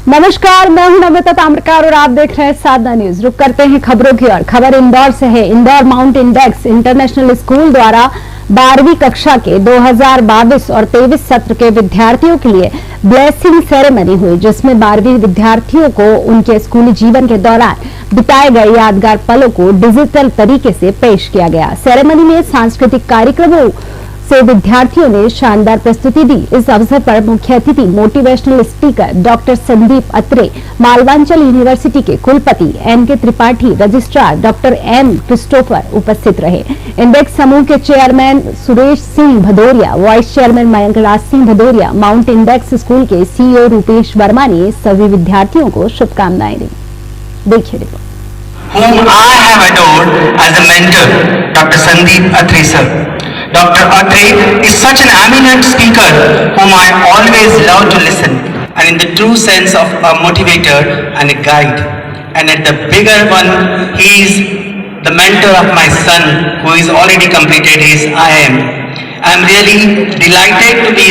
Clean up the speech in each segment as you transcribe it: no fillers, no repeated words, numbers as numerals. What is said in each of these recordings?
नमस्कार, मैं हूं नमिता ताम्रकार और आप देख रहे हैं साधना न्यूज। रुक करते हैं खबरों की ओर। खबर इंदौर से है। Indore mount Index international school द्वारा 12वीं कक्षा के 2022 और 23 सत्र के विद्यार्थियों के लिए ब्लेसिंग सेरेमनी हुई, जिसमें 12वीं विद्यार्थियों को उनके स्कूली जीवन के दौरान बिताए गए यादगार पलों को डिजिटल तरीके से पेश किया गया। सेरेमनी में सांस्कृतिक कार्यक्रमों से विद्यार्थियों ने शानदार प्रस्तुति दी। इस अवसर पर मुख्य अतिथि motivational speaker doctor Sandeep Atre, Malwanchal university के कुलपति N K. Tripathi, registrar doctor M. Christopher उपस्थित रहे। इंडेक्स समूह के chairman Suresh Singh Bhadauria, vice chairman Mayank Raj Singh Bhadauria, Mount Index school के सीईओ रूपेश वर्मा ने सभी विद्यार्थियों को शुभकामनाएं दी। देखिए report. Whom I have adored as a mentor, Dr. Sandeep Atre sir. Dr. Atre is such an eminent speaker whom I always love to listen, and in the true sense of a motivator and a guide. And at the bigger one, he is the mentor of my son who is already completed his IIM. I am really delighted to be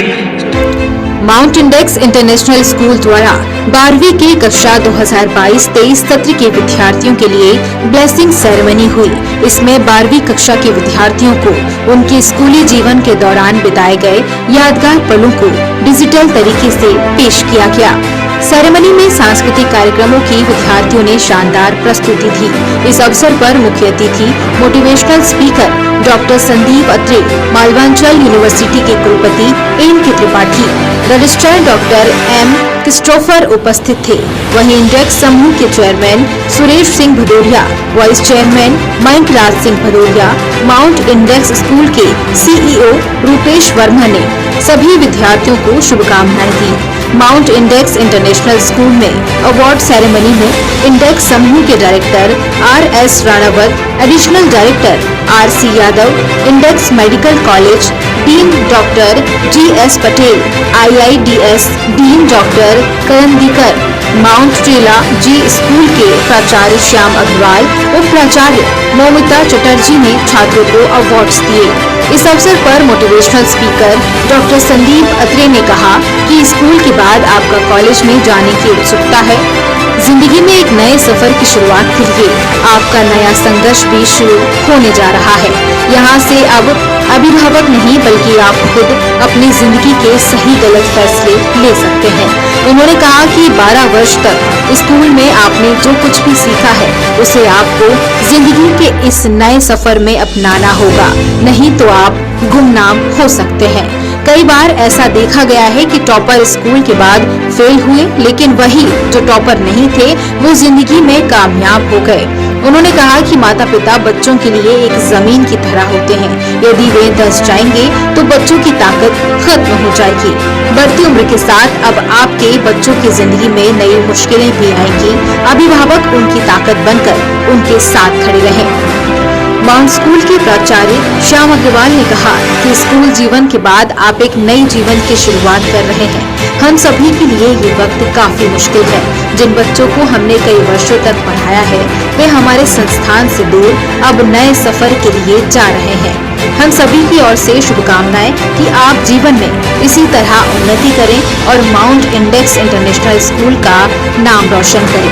mount Index international school द्वारा 12वीं की कक्षा 2022-23 सत्र के विद्यार्थियों के लिए blessing ceremony हुई। इसमें 12वीं कक्षा के विद्यार्थियों को उनके स्कूली जीवन के दौरान बिताए गए यादगार पलों को डिजिटल तरीके से पेश किया गया। सेरेमनी में सांस्कृतिक कार्यक्रमों की विद्यार्थियों ने शानदार प्रस्तुति दी। इस अवसर पर मुख्य अतिथि motivational speaker doctor Sandeep Atre, Malwanchal university के कुलपति N K. Tripathi, registrar doctor M. Christopher उपस्थित थे। वहीं इंडेक्स समूह के chairman Suresh Singh Bhadauria, vice chairman Mayank Raj Singh Bhadauria, Mount Index school के सीईओ रूपेश वर्मा ने सभी विद्यार्थियों को शुभकामनाएं दी। माउंट इंडेक्स इंटरनेशनल स्कूल में अवार्ड सेरेमनी में इंडेक्स समूह के director R S. Ranawat, additional director R C. Yadav, Index medical college dean doctor GS. Patel, IIDS dean doctor Karandikar, mount टीला जी स्कूल के प्राचार्य श्याम अग्रवाल, उप प्राचार्य नौमिता चटर्जी ने छात्रों को अवार्ड्स दिए। इस अवसर पर मोटिवेशनल स्पीकर डॉक्टर संदीप अत्रे ने कहा कि स्कूल के बाद आपका कॉलेज में जाने की उत्सुकता है। जिंदगी में एक नए सफर की शुरुआत के लिए आपका नया संघर्ष भी शुरू होने जा रहा है। यहाँ से अब अभिभावक नहीं बल्कि आप खुद अपनी जिंदगी के सही गलत फैसले ले सकते हैं। उन्होंने कहा कि 12 वर्ष तक स्कूल में आपने जो कुछ भी सीखा है उसे आपको जिंदगी के इस नए सफर में अपनाना होगा, नहीं तो आप गुमनाम हो सकते हैं। कई बार ऐसा देखा गया है कि टॉपर स्कूल के बाद फेल हुए, लेकिन वही जो टॉपर नहीं थे वो जिंदगी में कामयाब हो गए। उन्होंने कहा कि माता पिता बच्चों के लिए एक जमीन की तरह होते हैं। यदि वे धंस जाएंगे तो बच्चों की ताकत खत्म हो जाएगी। बढ़ती उम्र के साथ अब आपके बच्चों की जिंदगी में नई मुश्किलें भी आएंगी। अभिभावक उनकी ताकत बनकर उनके साथ खड़े रहें। माउंट स्कूल के प्राचार्य श्याम अग्रवाल ने कहा कि स्कूल जीवन के बाद आप एक नई जीवन की शुरुआत कर रहे हैं। हम सभी के लिए ये वक्त काफी मुश्किल है। जिन बच्चों को हमने कई वर्षों तक पढ़ाया है वे हमारे संस्थान से दूर अब नए सफर के लिए जा रहे हैं। हम सभी की ओर से शुभकामनाएं कि आप जीवन में इसी तरह उन्नति करें और माउंट इंडेक्स इंटरनेशनल स्कूल का नाम रोशन करें।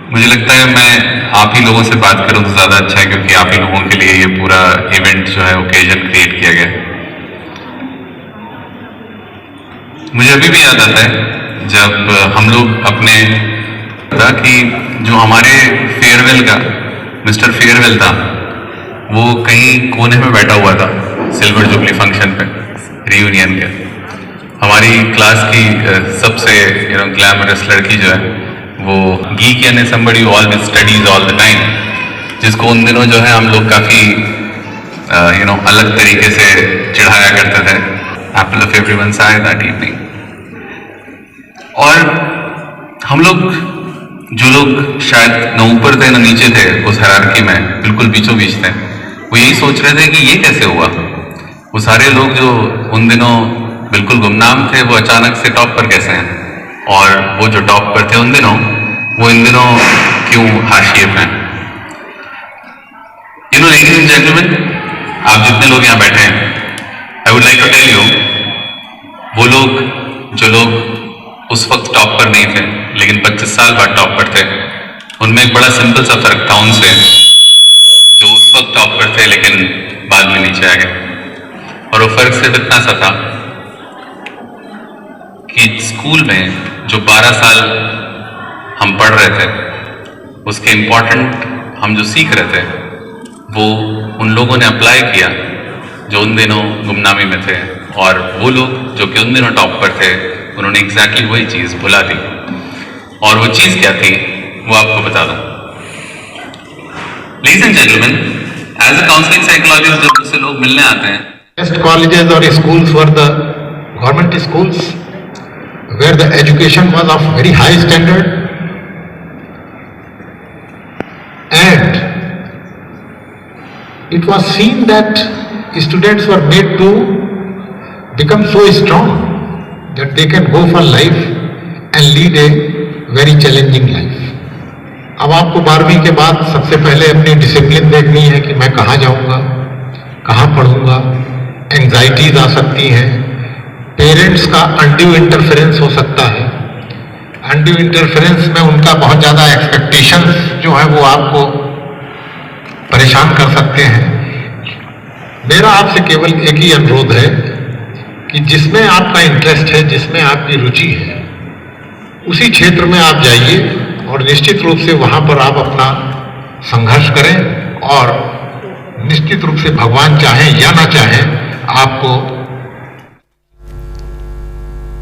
मुझे लगता है मैं आप ही लोगों से बात करूं तो ज़्यादा अच्छा है, क्योंकि आप ही लोगों के लिए ये पूरा इवेंट जो है ओकेजन क्रिएट किया गया। मुझे अभी भी याद आता है जब हम लोग अपने था कि जो हमारे फेयरवेल का मिस्टर फेयरवेल था वो कहीं कोने में बैठा हुआ था सिल्वर जुबली फंक्शन पे रियूनियन के। हमारी क्लास की सबसे ग्लैमरस लड़की जो है वो गीक यानी somebody who always studies all the time, जिसको उन दिनों जो है हम लोग काफ़ी अलग तरीके से चिढ़ाया करते थे। Apple of everyone's eye that evening। और हम लोग जो लोग शायद न ऊपर थे न नीचे थे उस हायरार्की में, बिल्कुल बीचों बीच थे, वो यही सोच रहे थे कि ये कैसे हुआ। वो सारे लोग जो उन दिनों बिल्कुल गुमनाम थे वो अचानक से टॉप पर कैसे हैं, और वो जो टॉप पर थे उन दिनों वो इन दिनों क्यों हाशिए में। लेडीज एंड जेंटलमैन, आप जितने लोग यहाँ बैठे हैं, I would like to tell you, वो वो लोग जो लोग उस वक्त टॉप पर नहीं थे लेकिन 25 साल बाद टॉप पर थे, उनमें एक बड़ा सिंपल सा फर्क था उनसे जो उस वक्त टॉप पर थे लेकिन बाद में नीचे आ गए। और वो फर्क सिर्फ इतना सा था कि स्कूल में जो 12 साल हम पढ़ रहे थे उसके इम्पोर्टेंट हम जो सीख रहे थे वो उन लोगों ने अप्लाई किया जो उन दिनों गुमनामी में थे, और वो लोग जो कि उन दिनों टॉप पर थे उन्होंने एग्जैक्टली वही चीज़ भुला दी। और वो चीज़ क्या थी वो आपको बता दूं। Ladies and gentlemen, as a counseling psychologist जब मुझसे लोग मिलने आते हैं, Best colleges or schools were the government schools where the education was of very high standard and it was seen that students were made to become so strong that they can go for life and lead a very challenging life. अब आपको 12वीं के बाद सबसे पहले अपनी discipline देखनी है कि मैं कहाँ जाऊँगा, कहाँ पढ़ूँगा। एंजाइटीज आ सकती हैं, पेरेंट्स का अनड्यू इंटरफेरेंस हो सकता है। अनड्यू इंटरफेरेंस में उनका बहुत ज़्यादा एक्सपेक्टेशंस जो है वो आपको परेशान कर सकते हैं। मेरा आपसे केवल एक ही अनुरोध है कि जिसमें आपका इंटरेस्ट है, जिसमें आपकी रुचि है, उसी क्षेत्र में आप जाइए और निश्चित रूप से वहाँ पर आप अपना संघर्ष करें और निश्चित रूप से भगवान चाहें या ना चाहें आपको